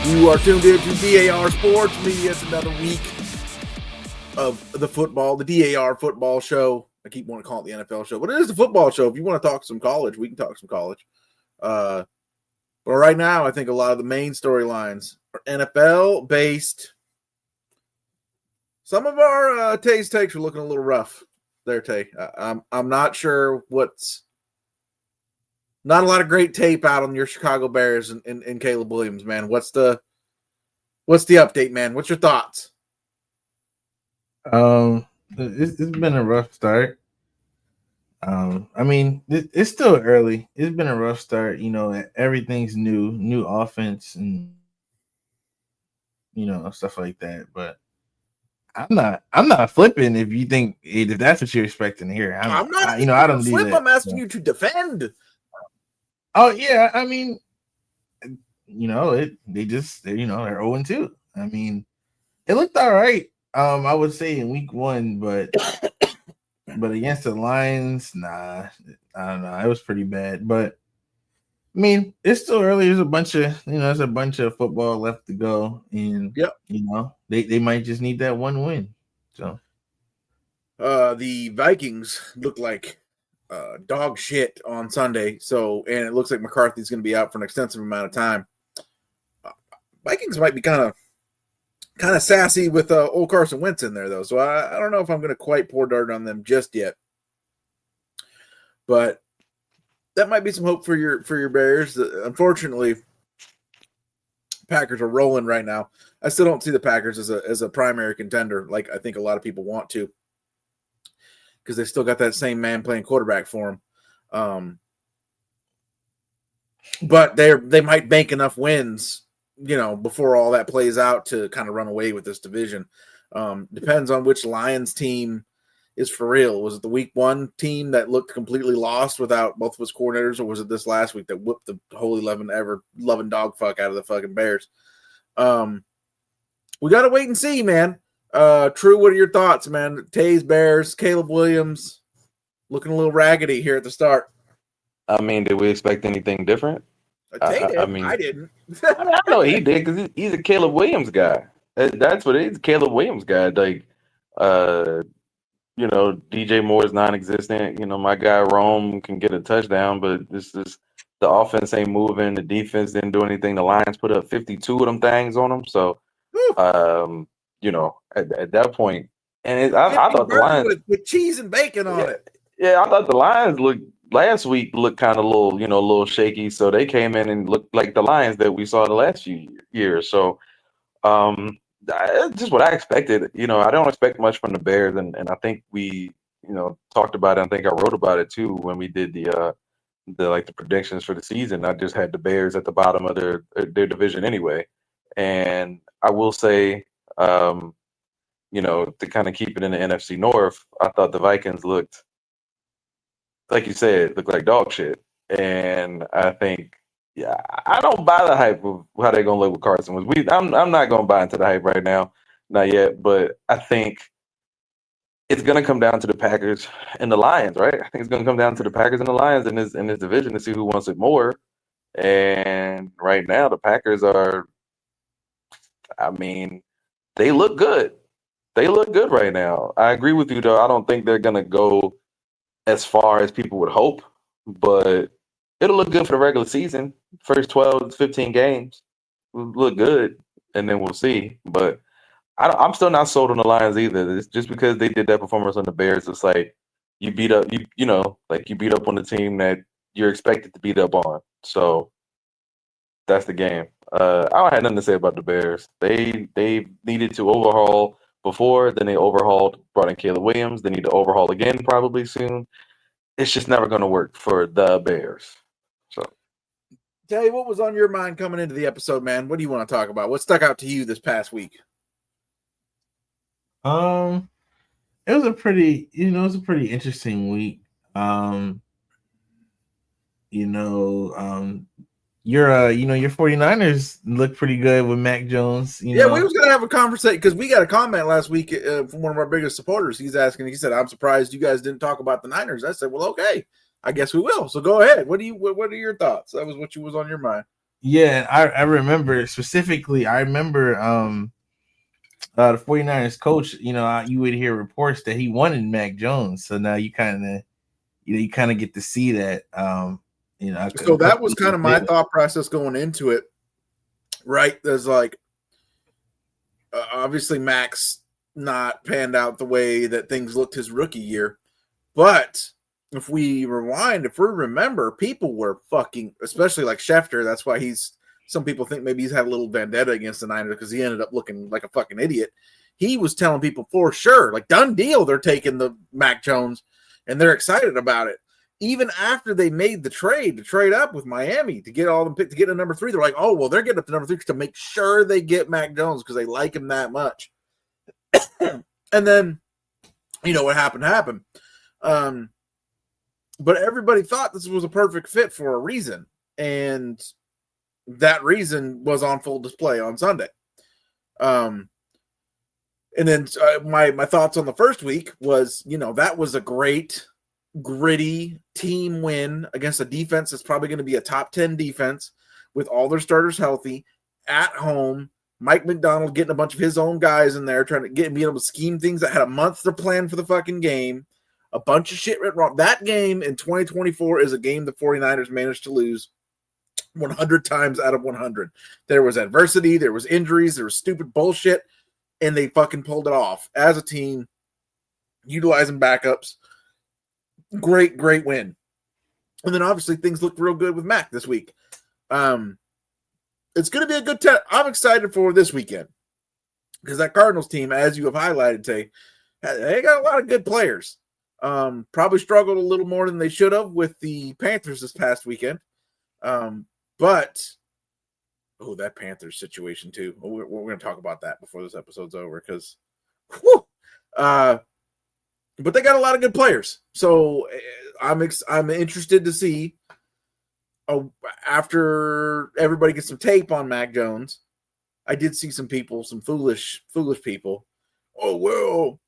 You are tuned in to DAR Sports Media. It's another week of the football, the DAR Football Show. I keep wanting to call it the NFL show, but it is the football show. If you want to talk some college, we can talk some college. But right now, I think a lot of the main storylines are NFL-based. Some of our Tay's takes are looking a little rough there, Tay. I'm not sure what's – not a lot of great tape out on your Chicago Bears and Caleb Williams, man. What's the update, man? What's your thoughts? It's been a rough start. I mean, it's still early. It's been a rough start. You know, everything's new offense and, you know, stuff like that. But I'm not flipping if you think if that's what you're expecting to hear. I'm not. I don't flip. do that. I'm asking you to defend. Oh yeah, I mean, you know, they're 0-2. I mean, it looked all right. I would say in week 1, but against the Lions, nah, I don't know. It was pretty bad. But I mean, it's still early. There's a bunch of football left to go, and yep, you know, they might just need that one win. So, the Vikings look like dog shit on Sunday. So, and it looks like McCarthy's going to be out for an extensive amount of time. Vikings might be kind of sassy with old Carson Wentz in there, though. So I don't know if I'm going to quite pour dirt on them just yet. But that might be some hope for your Bears. Unfortunately, Packers are rolling right now. I still don't see the Packers as a primary contender, like I think a lot of people want to, because they still got that same man playing quarterback for them. But they might bank enough wins, you know, before all that plays out to kind of run away with this division. Depends on which Lions team is for real. Was it the week 1 team that looked completely lost without both of its coordinators, or was it this last week that whooped the whole 11 dog fuck out of the fucking Bears? We got to wait and see, man. True, what are your thoughts, man? Tay's Bears, Caleb Williams looking a little raggedy here at the start. I mean, did we expect anything different? Tay did. I mean, I didn't. I know he did because he's a Caleb Williams guy. That's what it is, Caleb Williams guy. Like, you know, DJ Moore is non-existent. You know, my guy Rome can get a touchdown, but this is the offense ain't moving. The defense didn't do anything. The Lions put up 52 of them things on them. So, you know, at that point, and I thought the Lions with cheese and bacon on it. Yeah, I thought the Lions last week looked kind of a little shaky. So they came in and looked like the Lions that we saw the last few years. So, just what I expected. You know, I don't expect much from the Bears, and I think we, you know, talked about it. I think I wrote about it too when we did the predictions for the season. I just had the Bears at the bottom of their division anyway, and I will say, you know, to kind of keep it in the NFC North, I thought the Vikings looked, like you said, looked like dog shit, and I think. Yeah, I don't buy the hype of how they're gonna look with Carson Wentz. I'm not gonna buy into the hype right now, not yet. But I think it's gonna come down to the Packers and the Lions, right? I think it's gonna come down to the Packers and the Lions in this division to see who wants it more. And right now, the Packers are. I mean, they look good. They look good right now. I agree with you, though. I don't think they're gonna go as far as people would hope, but it'll look good for the regular season. First 12 to 15 games will look good, and then we'll see. But I'm still not sold on the Lions either. It's just because they did that performance on the Bears. It's like you beat up, you know, like you beat up on the team that you're expected to beat up on. So that's the game. I don't have nothing to say about the Bears. They needed to overhaul before, then they overhauled, brought in Caleb Williams. They need to overhaul again probably soon. It's just never going to work for the Bears. So, Tay, what was on your mind coming into the episode, man? What do you want to talk about? What stuck out to you this past week? It was a pretty interesting week. Your 49ers look pretty good with Mac Jones. We was going to have a conversation because we got a comment last week from one of our biggest supporters. He said, I'm surprised you guys didn't talk about the Niners. I said, well, okay, I guess we will. So go ahead. What are your thoughts? That was what was on your mind. Yeah, I remember specifically. I remember the 49ers coach. You would hear reports that he wanted Mac Jones. So now you kind of get to see that. So that was kind of my thought process going into it. Right, there's like obviously Mac's not panned out the way that things looked his rookie year, but if we remember, people were fucking, especially like Schefter. That's why some people think maybe he's had a little vendetta against the Niners because he ended up looking like a fucking idiot. He was telling people for sure, like done deal, they're taking the Mac Jones and they're excited about it. Even after they made the trade to trade up with Miami to get all them picked to get to number 3, they're like, oh, well, they're getting up to number 3 to make sure they get Mac Jones because they like him that much. And then, what happened. But everybody thought this was a perfect fit for a reason. And that reason was on full display on Sunday. And then my thoughts on the first week was, that was a great, gritty team win against a defense that's probably going to be a top 10 defense with all their starters healthy at home. Mike McDonald getting a bunch of his own guys in there trying to being able to scheme things that had a month to plan for the fucking game. A bunch of shit went wrong. That game in 2024 is a game the 49ers managed to lose 100 times out of 100. There was adversity, there was injuries, there was stupid bullshit, and they fucking pulled it off as a team, utilizing backups. Great win. And then obviously things looked real good with Mac this week. It's going to be a good test. I'm excited for this weekend because that Cardinals team, as you have highlighted, Tay, they got a lot of good players. Probably struggled a little more than they should have with the Panthers this past weekend. But that Panthers situation too. We're going to talk about that before this episode's over because, but they got a lot of good players. So I'm interested to see after everybody gets some tape on Mac Jones. I did see some people, some foolish people. Oh, well,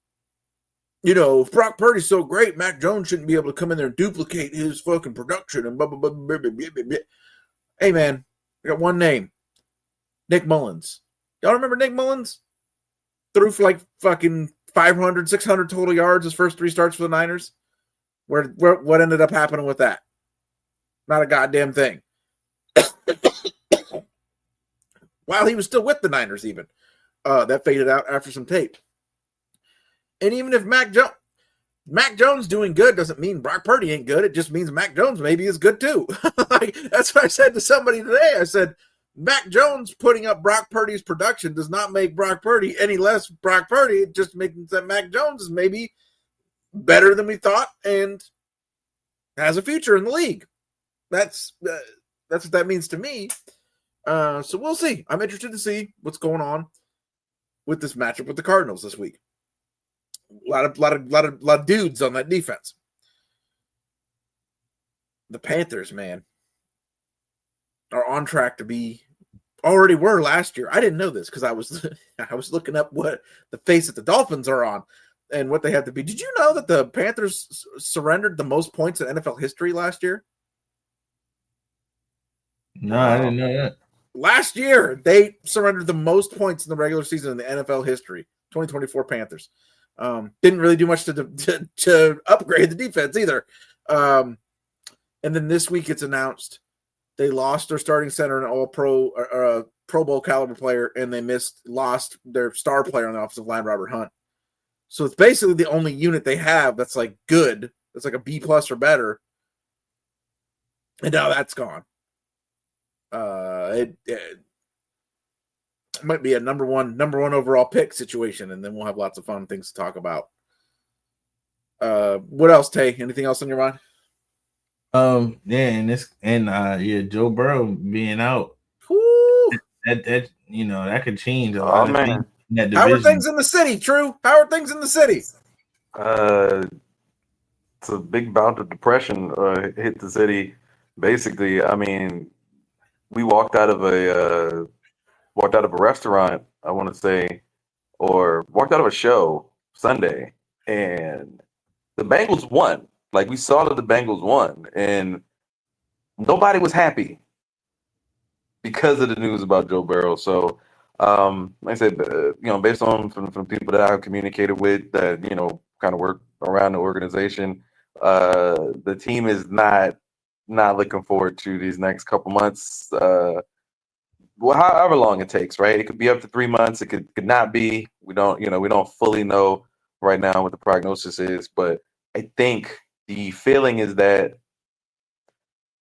if Brock Purdy's so great, Mac Jones shouldn't be able to come in there and duplicate his fucking production and blah, blah, blah, blah, blah, blah, blah. Hey, man, I got one name. Nick Mullins. Y'all remember Nick Mullins? Threw for like fucking 500, 600 total yards his first 3 starts for the Niners. What ended up happening with that? Not a goddamn thing. While he was still with the Niners even. That faded out after some tape. And even if Mac Jones doing good doesn't mean Brock Purdy ain't good. It just means Mac Jones maybe is good too. That's what I said to somebody today. I said, Mac Jones putting up Brock Purdy's production does not make Brock Purdy any less Brock Purdy. It just makes that Mac Jones is maybe better than we thought and has a future in the league. That's what that means to me. So we'll see. I'm interested to see what's going on with this matchup with the Cardinals this week. A lot of dudes on that defense. The Panthers, man, are on track to be already were last year. I didn't know this because I was looking up what the face that the Dolphins are on and what they have to be. Did you know that the Panthers surrendered the most points in NFL history last year? No, I didn't know that. Last year, they surrendered the most points in the regular season in the NFL history. 2024 Panthers. Didn't really do much to upgrade the defense either. And then this week it's announced they lost their starting center, an all-pro, Pro Bowl caliber player, and they lost their star player on the offensive line, Robert Hunt. So it's basically the only unit they have that's like good. That's like a B+ or better. And now that's gone. It might be a number one overall pick situation, and then we'll have lots of fun things to talk about. What else, Tay? Anything else on your mind? Joe Burrow being out. Woo! That could change a lot of things in that division. How are things in the city, True? How are things in the city? It's a big bout of depression hit the city. Basically, I mean, we walked out of a restaurant, I want to say, or walked out of a show Sunday, and the Bengals won. Like, we saw that the Bengals won, and nobody was happy because of the news about Joe Burrow. So, like I said, based on from people that I've communicated with that kind of work around the organization, the team is not looking forward to these next couple months. However long it takes, right? It could be up to 3 months. It could not be. We don't fully know right now what the prognosis is, but I think the feeling is that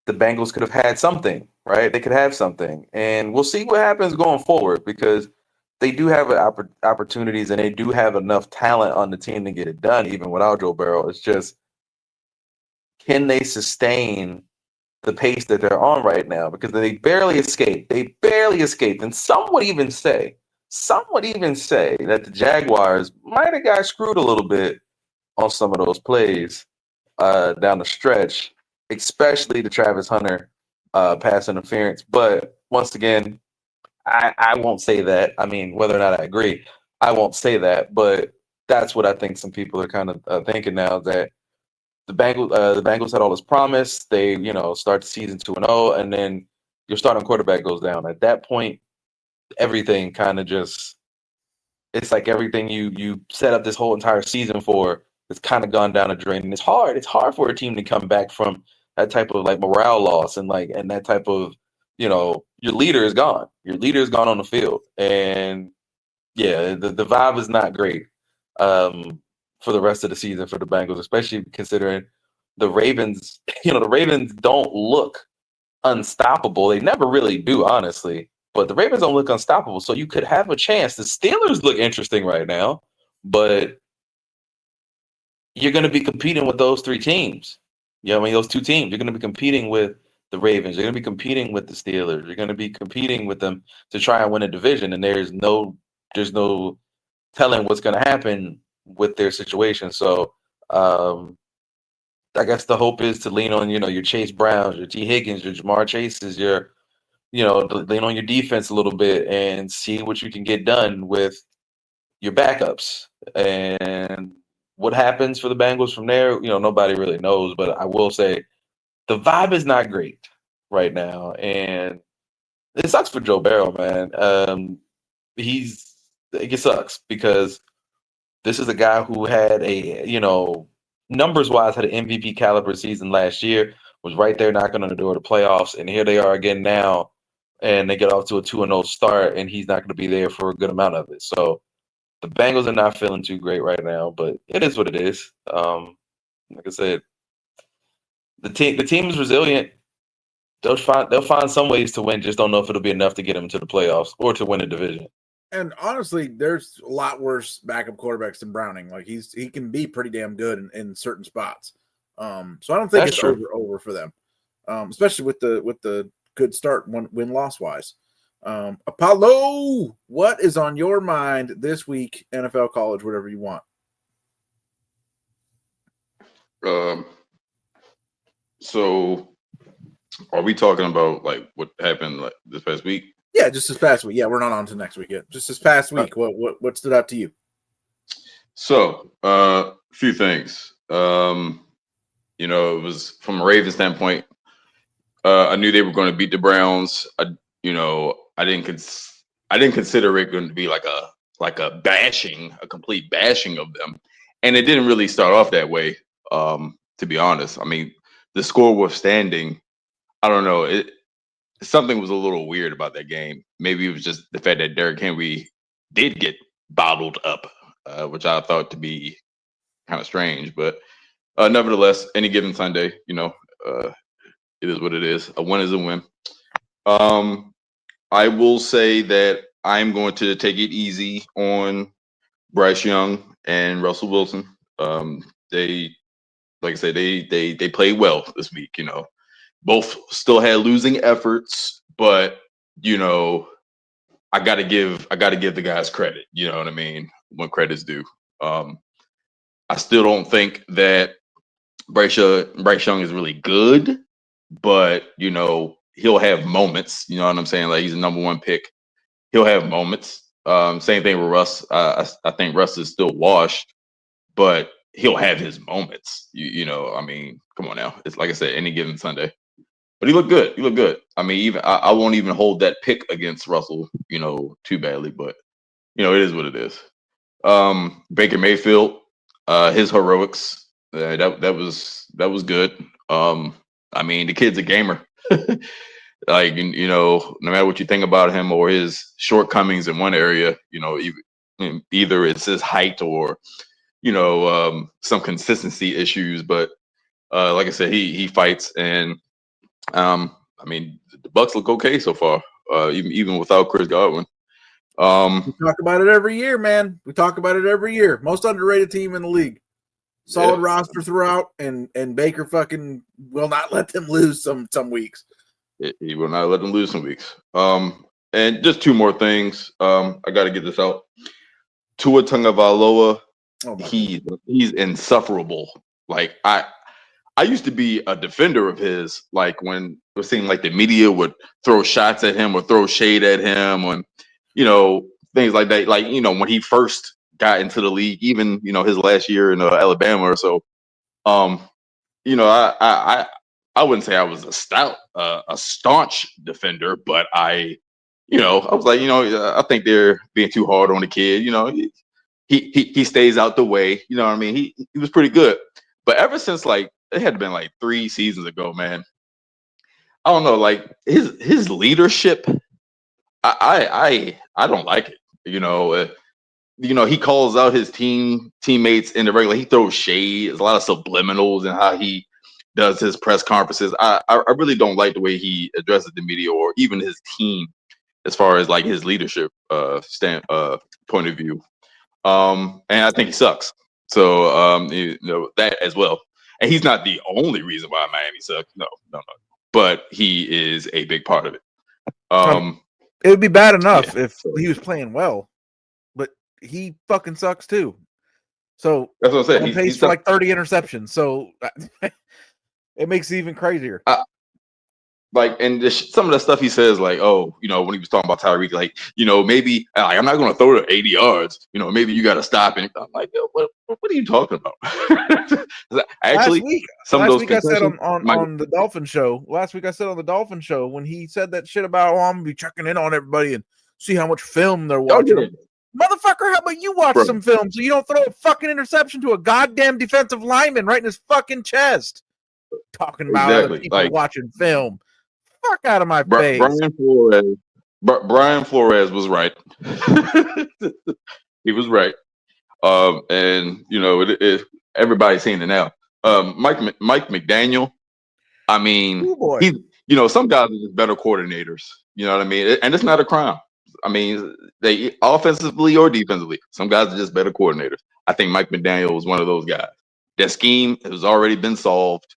the Bengals could have had something, right? They could have something, and we'll see what happens going forward because they do have opportunities and they do have enough talent on the team to get it done, even without Joe Burrow. It's just, can they sustain the pace that they're on right now? Because they barely escaped. And some would even say that the Jaguars might have got screwed a little bit on some of those plays down the stretch, especially the Travis Hunter pass interference. But once again, I won't say that. I mean, whether or not I agree, I won't say that. But that's what I think some people are kind of thinking now, that the Bengals had all this promise. They, start the season 2-0, and then your starting quarterback goes down. At that point, everything kind of just, it's like everything you set up this whole entire season for, it's kind of gone down a drain. And it's hard. It's hard for a team to come back from that type of like morale loss and that type of, your leader is gone. Your leader is gone on the field. And yeah, the vibe is not great for the rest of the season for the Bengals, especially considering the Ravens, the Ravens don't look unstoppable. They never really do, honestly. But the Ravens don't look unstoppable. So you could have a chance. The Steelers look interesting right now, but you're going to be competing with those three teams. Those two teams. You're going to be competing with the Ravens. You're going to be competing with the Steelers. You're going to be competing with them to try and win a division. And there's no telling what's going to happen with their situation. So I guess the hope is to lean on, your Chase Browns, your T. Higgins, your Jamar Chases, your lean on your defense a little bit and see what you can get done with your backups. And what happens for the Bengals from there, nobody really knows. But I will say the vibe is not great right now. And it sucks for Joe Burrow, man. It sucks because this is a guy who had numbers-wise, had an MVP caliber season last year, was right there knocking on the door of the playoffs, and here they are again now, and they get off to a 2-0 start, and he's not going to be there for a good amount of it. So the Bengals are not feeling too great right now, but it is what it is. Like I said, the team is resilient. They'll find some ways to win. Just don't know if it'll be enough to get them to the playoffs or to win a division. And honestly, there's a lot worse backup quarterbacks than Browning. Like he can be pretty damn good in certain spots. So I don't think That's it's true. over for them, especially with the good start win loss wise. Apollo, what is on your mind this week? NFL, college, whatever you want. So are we talking about like what happened like this past week? Yeah, just this past week. Yeah, we're not on to next week yet. Just this past week. What stood out to you? So, a few things. It was from a Ravens standpoint. I knew they were going to beat the Browns. I didn't consider it going to be like a bashing, a complete bashing of them, and it didn't really start off that way. To be honest, I mean, the score was standing. I don't know. Something was a little weird about that game. Maybe it was just the fact that Derrick Henry did get bottled up, which I thought to be kind of strange. But nevertheless, any given Sunday, it is what it is. A win is a win. I will say that I'm going to take it easy on Bryce Young and Russell Wilson. They, like I said, they played well this week. Both still had losing efforts, but I gotta give the guys credit. You know what I mean? When credit's due. I still don't think that Bryce Young is really good, but he'll have moments. You know what I'm saying? Like, he's a number one pick. He'll have moments. Same thing with Russ. I think Russ is still washed, but he'll have his moments. I mean, come on now. It's like I said, any given Sunday. But he looked good. He looked good. I mean, even I won't even hold that pick against Russell, too badly. But it is what it is. Baker Mayfield, his heroics, that was good. I mean, the kid's a gamer. Like, no matter what you think about him or his shortcomings in one area, either it's his height or some consistency issues. But like I said, he fights, and I mean, the Bucks look okay so far, even without Chris Godwin. We talk about it every year, man. We talk about it every year. Most underrated team in the league. Solid roster throughout, and Baker fucking will not let them lose some weeks. He will not let them lose some weeks. And just two more things. I got to get this out. Tua Tagovailoa, he's insufferable. Like I used to be a defender of his. Like when it seemed like the media would throw shots at him or throw shade at him, and things like that. Like when he first got into the league, even his last year in Alabama or so. I wouldn't say I was a staunch defender, but I was like, I think they're being too hard on the kid. He stays out the way. You know what I mean? He was pretty good, but ever since like it had been like 3 seasons ago, man. I don't know, like his leadership. I don't like it. He calls out his teammates in the regular. He throws shade. There's a lot of subliminals in how he does his press conferences. I really don't like the way he addresses the media or even his team as far as like his leadership point of view. And I think he sucks. So that as well. And he's not the only reason why Miami sucks. No. But he is a big part of it. It would be bad enough if he was playing well, but he fucking sucks too. So that's what I'm saying. On pace for like 30 interceptions. So it makes it even crazier. And some of the stuff he says, like, when he was talking about Tyreek, like, maybe I'm not going to throw it 80 yards. Maybe you got to stop. And I'm like, yo, what are you talking about? Actually, last week I said on the Dolphin show. Last week I said on the Dolphin show when he said that shit about, I'm gonna be checking in on everybody and see how much film they're watching. Motherfucker, how about you watch some film so you don't throw a fucking interception to a goddamn defensive lineman right in his fucking chest? Talking about other people watching film. Fuck out of my face. Brian Flores was right. He was right. And everybody's seeing it now. Mike McDaniel. I mean, he's some guys are just better coordinators. You know what I mean? And it's not a crime. I mean, they offensively or defensively, some guys are just better coordinators. I think Mike McDaniel was one of those guys. That scheme has already been solved.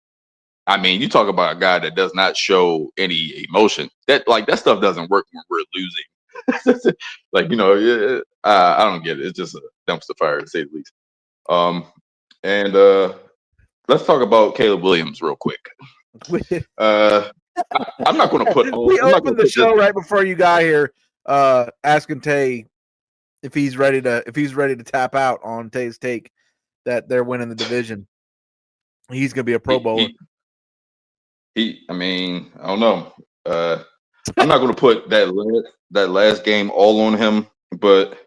I mean, you talk about a guy that does not show any emotion. That stuff doesn't work when we're losing. I don't get it. It's just a dumpster fire to say the least. And let's talk about Caleb Williams real quick. I'm not going to put. We opened the show right before you got here, asking Tay if he's ready to tap out on Tay's take that they're winning the division. He's going to be a Pro Bowler. I mean, I don't know. I'm not going to put that last game all on him, but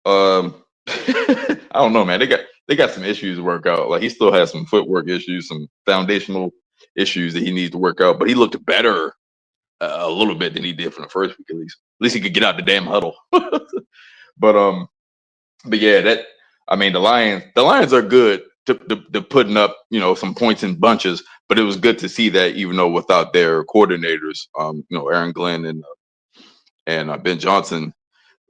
I don't know, man. They got some issues to work out. Like he still has some footwork issues, some foundational issues that he needs to work out. But he looked better a little bit than he did from the first week, at least. At least he could get out the damn huddle. But yeah, the Lions are good to putting up, some points in bunches. But it was good to see that even though without their coordinators, Aaron Glenn and Ben Johnson,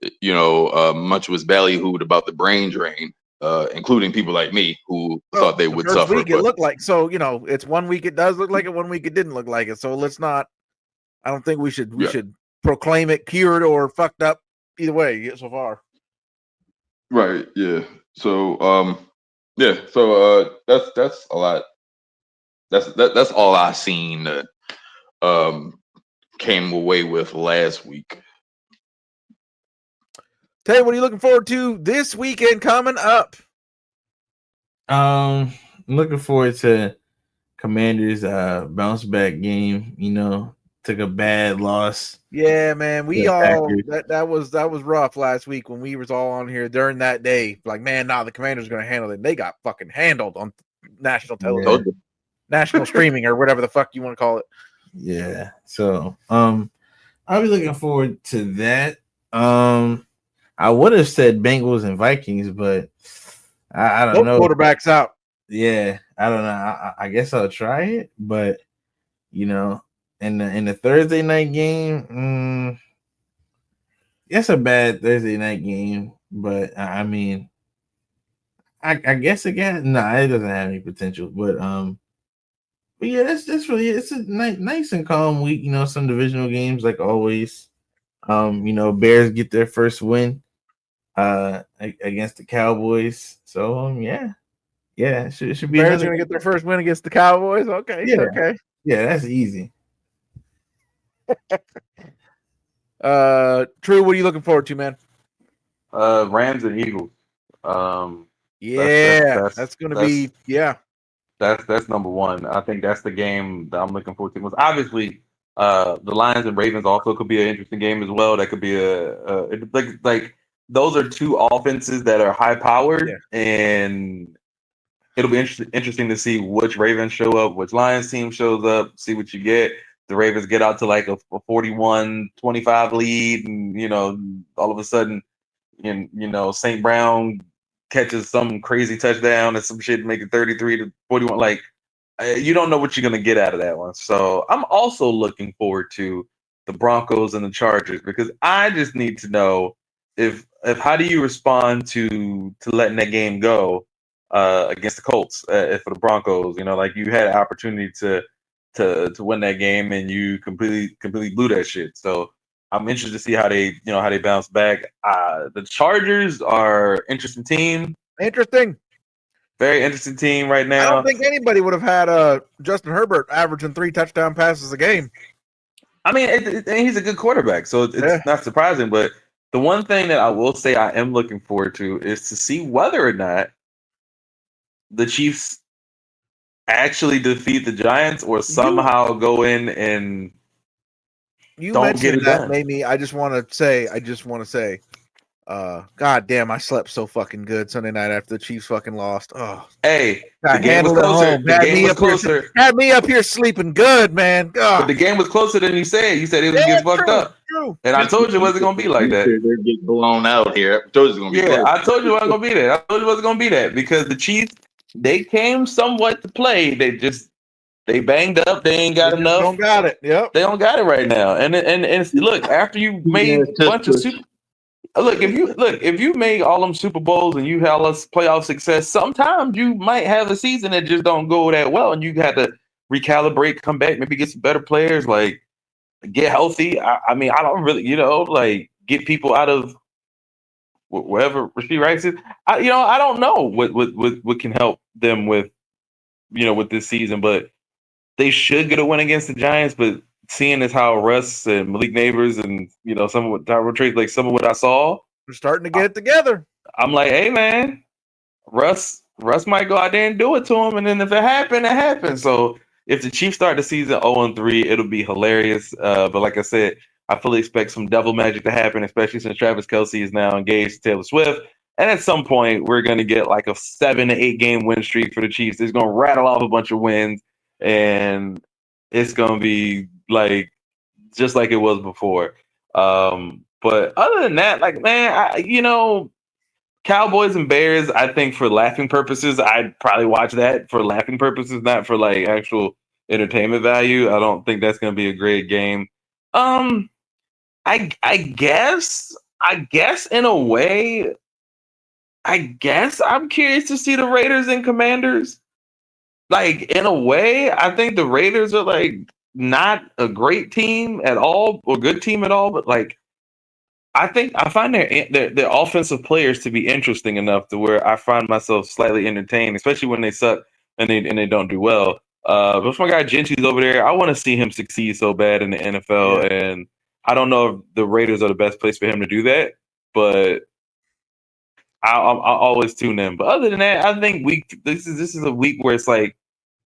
much was ballyhooed about the brain drain, including people like me who thought they would suffer. Week it looked like so. It's 1 week it does look like it, 1 week it didn't look like it. So let's not. I don't think we should proclaim it cured or fucked up either way so far. Right. Yeah. So So that's a lot. That's all I seen that came away with last week. Tay, what are you looking forward to this weekend coming up? I'm looking forward to Commanders bounce back game. Took a bad loss. Yeah, man. We The all Packers. that was rough last week when we was all on here during that day. Like, man, the Commanders are gonna handle it. They got fucking handled on national television, Told you. national streaming, or whatever the fuck you want to call it. Yeah. So I'll be looking forward to that. I would have said Bengals and Vikings, but I don't know. Quarterbacks out. Yeah, I don't know. I guess I'll try it, but in the Thursday night game, it's a bad Thursday night game. But I mean, I guess again, it doesn't have any potential. But yeah, that's really it's a nice and calm week. Some divisional games like always. Bears get their first win against the Cowboys. So yeah, it should be. Bears gonna get their first win against the Cowboys. Okay, yeah, okay. Yeah, that's easy. True. What are you looking forward to, man? Rams and Eagles. That's gonna be That's number one. I think that's the game that I'm looking forward to. Because obviously, the Lions and Ravens also could be an interesting game as well. That could be like those are two offenses that are high powered, and it'll be interesting to see which Ravens show up, which Lions team shows up, see what you get. The Ravens get out to like a 41-25 lead, and all of a sudden, St. Brown catches some crazy touchdown and some shit, make it 33-41. Like, you don't know what you're gonna get out of that one. So I'm also looking forward to the Broncos and the Chargers, because I just need to know if how do you respond to letting that game go against the Colts for the Broncos. Like, you had an opportunity to win that game and you completely blew that shit. So I'm interested to see how they bounce back. The Chargers are interesting team. Very interesting team right now. I don't think anybody would have had Justin Herbert averaging 3 touchdown passes a game. I mean, he's a good quarterback, so it's not surprising. But the one thing that I will say I am looking forward to is to see whether or not the Chiefs actually defeat the Giants or somehow go in and don't get it done. Made me. I just want to say, God damn, I slept so fucking good Sunday night after the Chiefs fucking lost. Oh, hey, the game was closer. The game was closer. Had me up here sleeping good, man. God. But the game was closer than you said. You said it was getting fucked up. True. And I told you it wasn't gonna be like that. They're getting blown out here. I told you it was gonna be close. I told you it wasn't gonna be that. I told you it wasn't gonna be that, because the Chiefs, they came somewhat to play. They banged up. They ain't got enough. Don't got it. Yep. They don't got it right now. And look, after you made a bunch of if you made all them Super Bowls and you had all this playoff success, sometimes you might have a season that just don't go that well, and you had to recalibrate, come back, maybe get some better players, like get healthy. I mean, I don't really, like get people out of wherever Rasheed Rice is. I don't know what can help them with this season, but they should get a win against the Giants. But seeing as how Russ and Malik Neighbors and some of what Tyrell Trace, like some of what I saw, we're starting to get it together. I'm like, hey man, Russ might go out there and do it to him, and then if it happened, it happened. So if the Chiefs start the season 0-3, it'll be hilarious. But like I said, I fully expect some devil magic to happen, especially since Travis Kelce is now engaged to Taylor Swift. And at some point, we're going to get like a 7 to 8 game win streak for the Chiefs. It's going to rattle off a bunch of wins, and it's going to be like just like it was before. But other than that, like, man, Cowboys and Bears, I think for laughing purposes, I'd probably watch that for laughing purposes, not for like actual entertainment value. I don't think that's going to be a great game. I guess in a way, I'm curious to see the Raiders and Commanders. Like, in a way, I think the Raiders are like not a great team at all or good team at all, but like I find their offensive players to be interesting enough to where I find myself slightly entertained, especially when they suck and they don't do well. But if my guy Gentry's over there, I want to see him succeed so bad in the NFL, and I don't know if the Raiders are the best place for him to do that, but I'll always tune in. But other than that, I think this is a week where it's like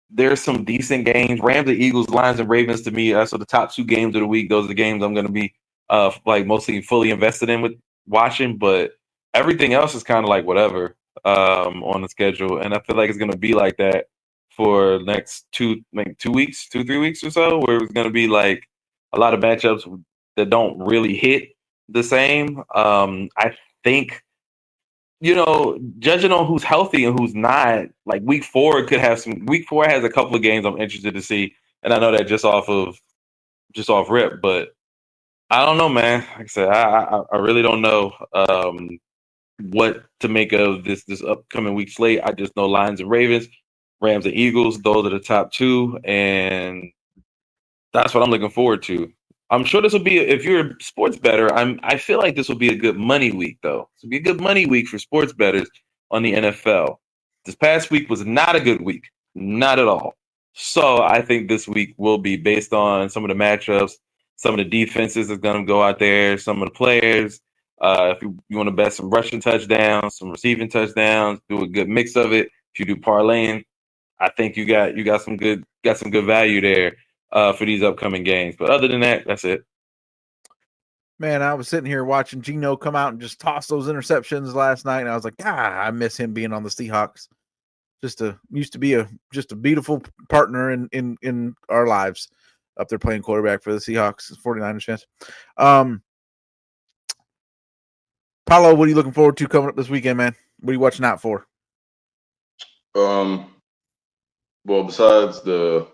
there's some decent games. Rams, the Eagles, Lions, and Ravens to me. So the top 2 games of the week. Those are the games I'm going to be like mostly fully invested in with watching. But everything else is kind of like whatever on the schedule, and I feel like it's going to be like that for next 2 weeks, 3 weeks or so, where it's going to be like a lot of matchups that don't really hit the same. I think, judging on who's healthy and who's not, like week 4 week 4 has a couple of games I'm interested to see. And I know that just off rip, but I don't know, man. Like I said, I really don't know what to make of this upcoming week slate. I just know Lions and Ravens, Rams and Eagles, those are the top 2. And that's what I'm looking forward to. I'm sure this will be, if you're a sports bettor, I feel like this will be a good money week, though. This will be a good money week for sports bettors on the NFL. This past week was not a good week, not at all. So I think this week will be based on some of the matchups, some of the defenses that's going to go out there, some of the players. If you want to bet some rushing touchdowns, some receiving touchdowns, do a good mix of it. If you do parlaying, I think you got some good value there for these upcoming games. But other than that, that's it. Man, I was sitting here watching Geno come out and just toss those interceptions last night, and I was like, I miss him being on the Seahawks. Used to be a beautiful partner in our lives up there playing quarterback for the Seahawks, 49ers fans. Paulo, what are you looking forward to coming up this weekend, man? What are you watching out for? Well, besides the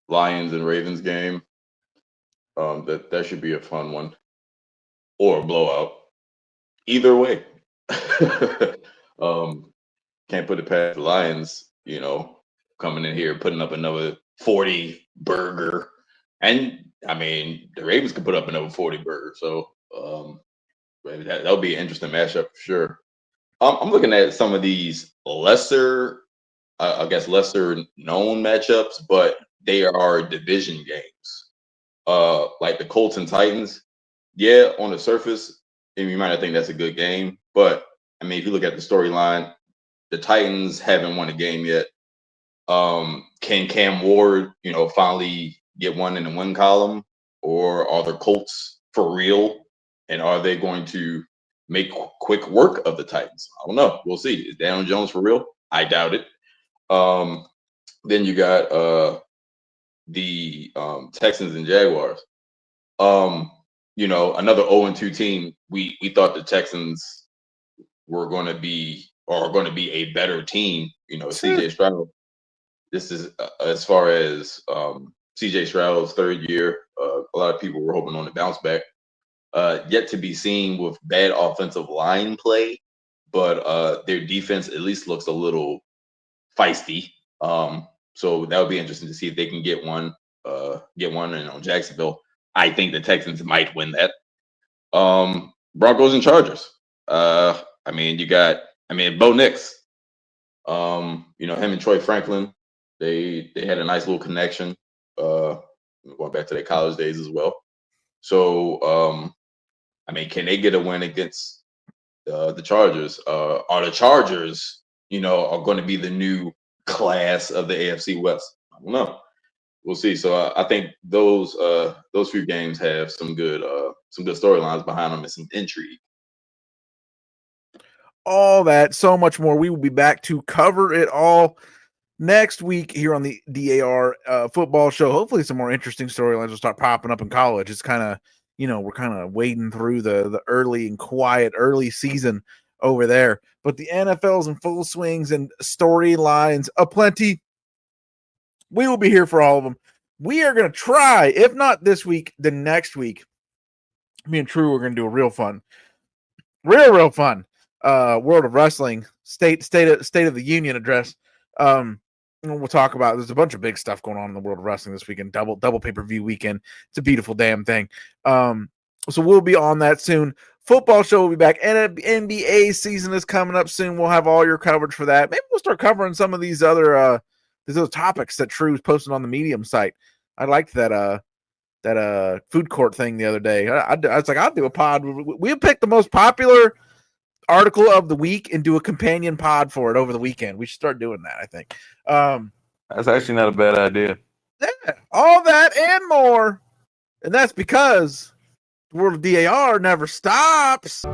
Lions and Ravens game, that should be a fun one, or a blowout. Either way, can't put it past the Lions. Coming in here putting up another 40 burger, and I mean the Ravens could put up another 40 burger. So that'll be an interesting matchup for sure. I'm looking at some of these lesser known matchups, but they are division games. Like the Colts and Titans. Yeah, on the surface, you might not think that's a good game, but I mean, if you look at the storyline, the Titans haven't won a game yet. Can Cam Ward, finally get one in the win column, or are the Colts for real? And are they going to make quick work of the Titans? I don't know. We'll see. Is Daniel Jones for real? I doubt it. Then you got the Texans and Jaguars. Another 0-2 team. We thought the Texans were going to be a better team. CJ Stroud. This is as far as CJ Stroud's 3rd year. A lot of people were hoping on the bounce back. Yet to be seen with bad offensive line play, but their defense at least looks a little feisty. So that would be interesting to see if they can get one. And on Jacksonville, I think the Texans might win that. Broncos and Chargers. Bo Nix. Him and Troy Franklin, they had a nice little connection. Going back to their college days as well. So, can they get a win against the Chargers? Are the Chargers, are going to be the new class of the AFC West? I don't know. We'll see. So I think those few games have some good storylines behind them and some intrigue. All that, so much more. We will be back to cover it all next week here on the DAR Football Show. Hopefully some more interesting storylines will start popping up in college. It's kind of, we're kind of wading through the early and quiet early season over there. But the NFL's in full swings and storylines aplenty. We will be here for all of them. We are going to try, if not this week, then next week. Me and True are going to do a real fun World of Wrestling State of the Union address. We'll talk about, there's a bunch of big stuff going on in the world of wrestling this weekend. Double pay-per-view weekend. It's a beautiful damn thing. So we'll be on that soon. Football Show will be back. And NBA season is coming up soon. We'll have all your coverage for that. Maybe we'll start covering some of these other topics that True's posted on the Medium site. I liked that food court thing the other day. I was like, I'll do a pod. We'll pick the most popular article of the week and do a companion pod for it over the weekend. We should start doing that, I think. That's actually not a bad idea. Yeah, all that and more. And that's because the world of DAR never stops.